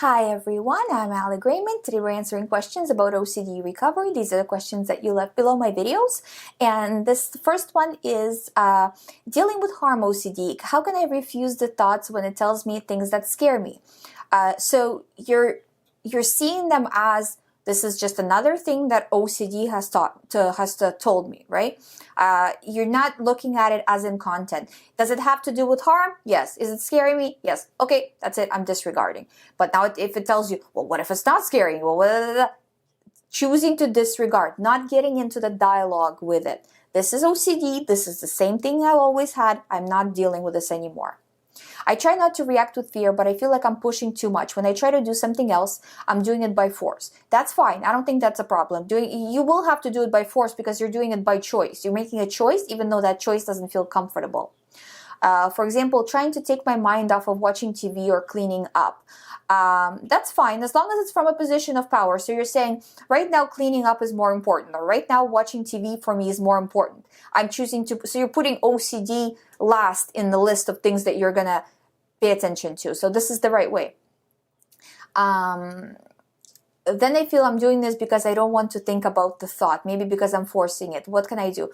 Hi everyone, I'm Ali GREYMOND. Today we're answering questions about OCD recovery. These are the questions that you left below my videos. And this first one is dealing with harm OCD. How can I refuse the thoughts when it tells me things that scare me? So you're seeing them as this is just another thing that OCD has told me, right? You're not looking at it as in content. Does it have to do with harm? Yes. Is it scaring me? Yes. Okay, that's it. I'm disregarding. But now if it tells you, well, what if it's not scaring you? Well, blah, blah, blah, choosing to disregard, not getting into the dialogue with it. This is OCD. This is the same thing I always had. I'm not dealing with this anymore. I try not to react with fear, but I feel like I'm pushing too much. When I try to do something else, I'm doing it by force. That's fine. I don't think that's a problem. You will have to do it by force because you're doing it by choice. You're making a choice even though that choice doesn't feel comfortable. For example, trying to take my mind off of watching TV or cleaning up. That's fine as long as it's from a position of power. So you're saying, right now cleaning up is more important, or right now watching TV for me is more important. I'm choosing to, so you're putting OCD last in the list of things that you're gonna pay attention to. So this is the right way. Then I feel I'm doing this because I don't want to think about the thought, maybe because I'm forcing it. What can I do?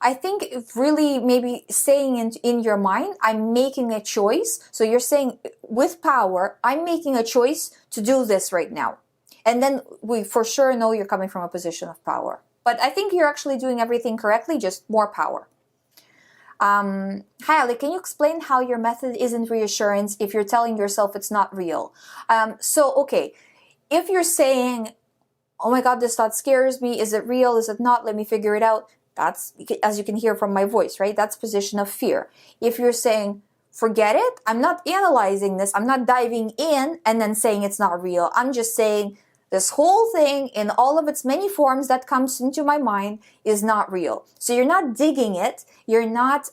I think really maybe saying in your mind, I'm making a choice. So you're saying with power, I'm making a choice to do this right now. And then we for sure know you're coming from a position of power. But I think you're actually doing everything correctly, just more power. Hi Ali, can you explain how your method isn't reassurance if you're telling yourself it's not real? Okay, if you're saying, oh my God, this thought scares me, is it real, is it not, let me figure it out, that's, as you can hear from my voice, right? That's position of fear. If you're saying, forget it, I'm not analyzing this, I'm not diving in and then saying it's not real, I'm just saying this whole thing in all of its many forms that comes into my mind is not real. So you're not digging it, you're not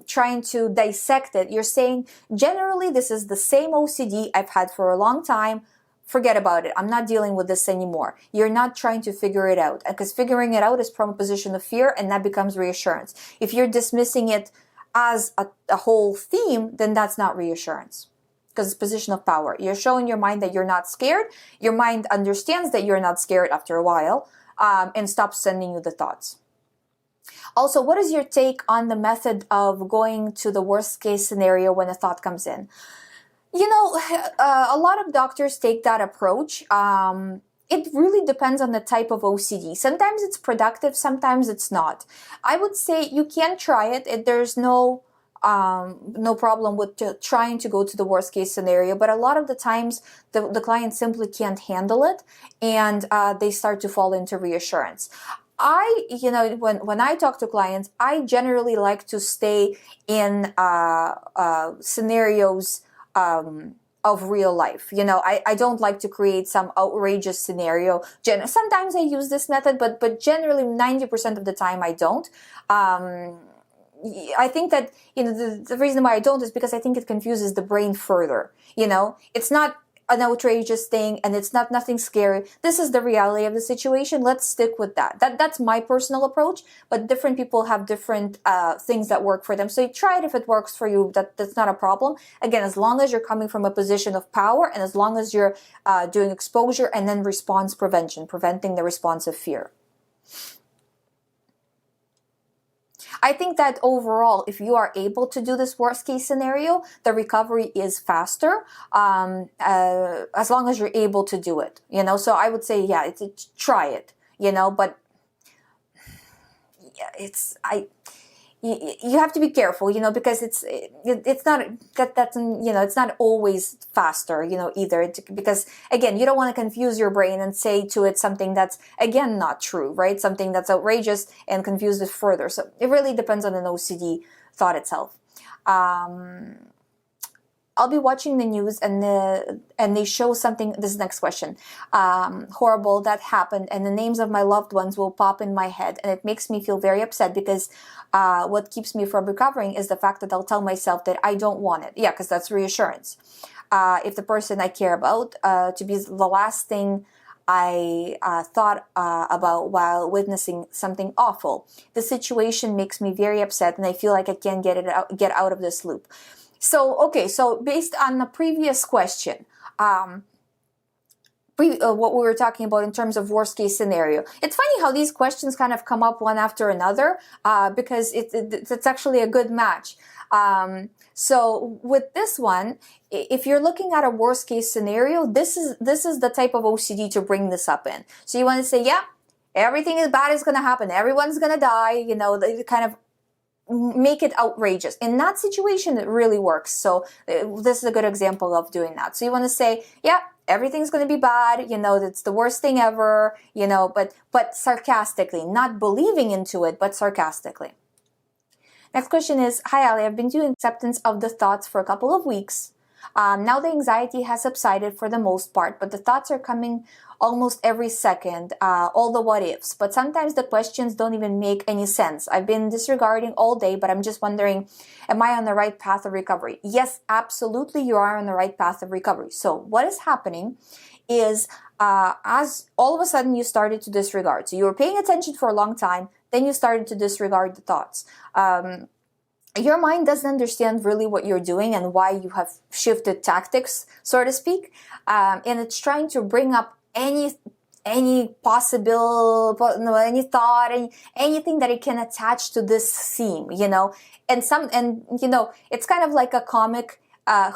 trying to dissect it, you're saying generally this is the same OCD I've had for a long time, forget about it, I'm not dealing with this anymore. You're not trying to figure it out, because figuring it out is from a position of fear and that becomes reassurance. If you're dismissing it as a whole theme, then that's not reassurance, because it's position of power. You're showing your mind that you're not scared, your mind understands that you're not scared after a while, and stops sending you the thoughts. Also, what is your take on the method of going to the worst case scenario when a thought comes in? You know, a lot of doctors take that approach. It really depends on the type of OCD. Sometimes it's productive, sometimes it's not. I would say you can try it. There's no problem with trying to go to the worst case scenario, but a lot of the times the client simply can't handle it and they start to fall into reassurance. When I talk to clients, I generally like to stay in scenarios of real life. I don't like to create some outrageous scenario. Sometimes I use this method, but generally 90% of the time I don't. I think that, the reason why I don't is because I think it confuses the brain further. It's not an outrageous thing and it's not nothing scary. This is the reality of the situation. Let's stick with that. That's my personal approach, but different people have different things that work for them. So you try it if it works for you. That's not a problem. Again, as long as you're coming from a position of power and as long as you're doing exposure and then response prevention, preventing the response of fear. I think that overall, if you are able to do this worst case scenario, the recovery is faster as long as you're able to do it, So I would say, yeah, try it, but yeah, you have to be careful, because it's not it's not always faster, either, because again, you don't want to confuse your brain and say to it something that's again not true, right? Something that's outrageous and confuse it further. So it really depends on an OCD thought itself. I'll be watching the news and they show something, this is the next question, horrible that happened, and the names of my loved ones will pop in my head, and it makes me feel very upset because what keeps me from recovering is the fact that I'll tell myself that I don't want it. Yeah, because that's reassurance. If the person I care about to be the last thing I thought about while witnessing something awful. The situation makes me very upset and I feel like I can't get out of this loop. So, okay, so based on the previous question, what we were talking about in terms of worst case scenario. It's funny how these questions kind of come up one after another, because it's actually a good match. So with this one, if you're looking at a worst case scenario, this is the type of OCD to bring this up in. So you want to say, yeah, everything is bad is going to happen. Everyone's going to die. You know, they kind of make it outrageous. In that situation, it really works. So this is a good example of doing that. So you want to say, yeah, everything's going to be bad, you know, it's the worst thing ever, you know, but sarcastically, not believing into it, but sarcastically. Next question is, hi Ali, I've been doing acceptance of the thoughts for a couple of weeks. Now the anxiety has subsided for the most part, but the thoughts are coming almost every second, all the what ifs. But sometimes the questions don't even make any sense. I've been disregarding all day, but I'm just wondering, am I on the right path of recovery? Yes, absolutely, you are on the right path of recovery. So what is happening is, as all of a sudden you started to disregard. So you were paying attention for a long time, then you started to disregard the thoughts. Your mind doesn't understand really what you're doing and why you have shifted tactics, so to speak, and it's trying to bring up any possible, any thought, anything that it can attach to this theme, you know, and you know, it's kind of like a comic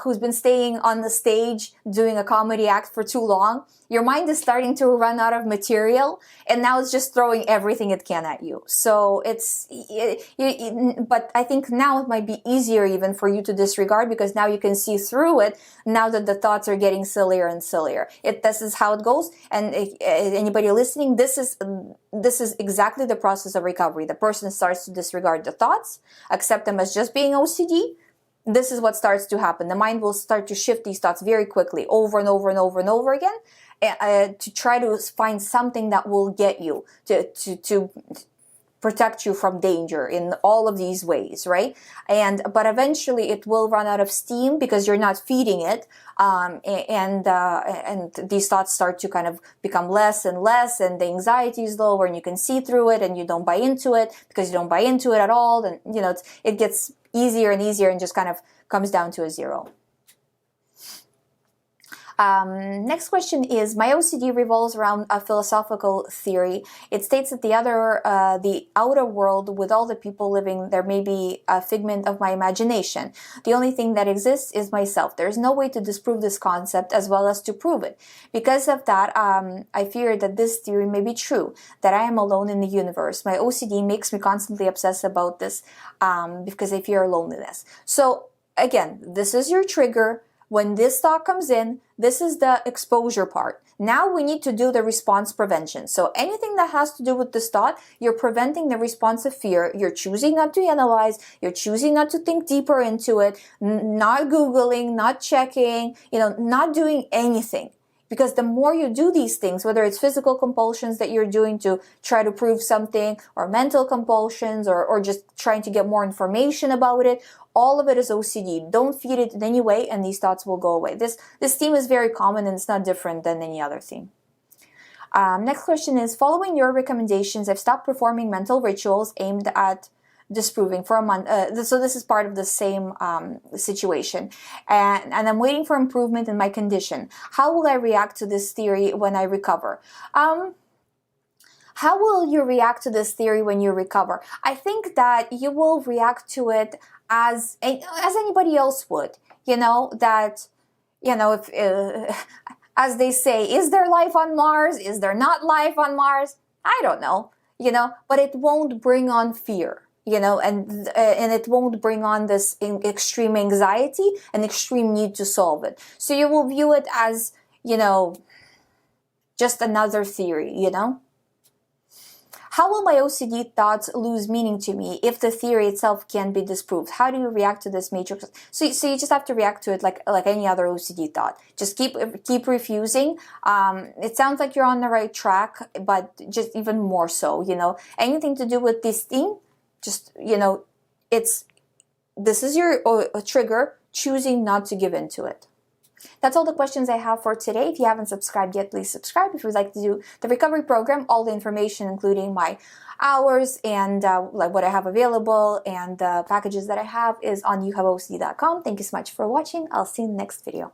who's been staying on the stage doing a comedy act for too long. Your mind is starting to run out of material, and now it's just throwing everything it can at you. So but I think now it might be easier even for you to disregard, because now you can see through it now that the thoughts are getting sillier and sillier. This is how it goes. And anybody listening, this is exactly the process of recovery. The person starts to disregard the thoughts, accept them as just being OCD. This is what starts to happen. The mind will start to shift these thoughts very quickly, over and over and over and over again, to try to find something that will get you to protect you from danger in all of these ways, right? But eventually it will run out of steam because you're not feeding it, and these thoughts start to kind of become less and less, and the anxiety is lower, and you can see through it, and you don't buy into it because you don't buy into it at all. Then, you know, it gets easier and easier and just kind of comes down to a zero. Next question is, my OCD revolves around a philosophical theory. It states that the outer world with all the people living there may be a figment of my imagination. The only thing that exists is myself. There is no way to disprove this concept as well as to prove it. Because of that, I fear that this theory may be true, that I am alone in the universe. My OCD makes me constantly obsess about this because I fear loneliness. So again, this is your trigger. When this thought comes in, this is the exposure part. Now we need to do the response prevention. So anything that has to do with this thought, you're preventing the response of fear. You're choosing not to analyze. You're choosing not to think deeper into it, not Googling, not checking, you know, not doing anything. Because the more you do these things, whether it's physical compulsions that you're doing to try to prove something, or mental compulsions, or just trying to get more information about it, all of it is OCD. Don't feed it in any way, and these thoughts will go away. This theme is very common, and it's not different than any other theme. Next question is, following your recommendations, I've stopped performing mental rituals aimed at disproving for a month. So this is part of the same situation. And I'm waiting for improvement in my condition. How will I react to this theory when I recover? How will you react to this theory when you recover? I think that you will react to it as anybody else would. You know, that, you know, if as they say, is there life on Mars? Is there not life on Mars? I don't know, you know, but it won't bring on fear. You know, and it won't bring on this extreme anxiety and extreme need to solve it. So you will view it as, you know, just another theory, you know? How will my OCD thoughts lose meaning to me if the theory itself can be disproved? How do you react to this matrix? So you just have to react to it like any other OCD thought. Just keep refusing. It sounds like you're on the right track, but just even more so, you know. Anything to do with this theme, just, you know, this is your trigger, choosing not to give in to it. That's all the questions I have for today. If you haven't subscribed yet, please subscribe. If you'd like to do the recovery program, all the information, including my hours and like what I have available and the packages that I have, is on youhaveocd.com. Thank you so much for watching. I'll see you in the next video.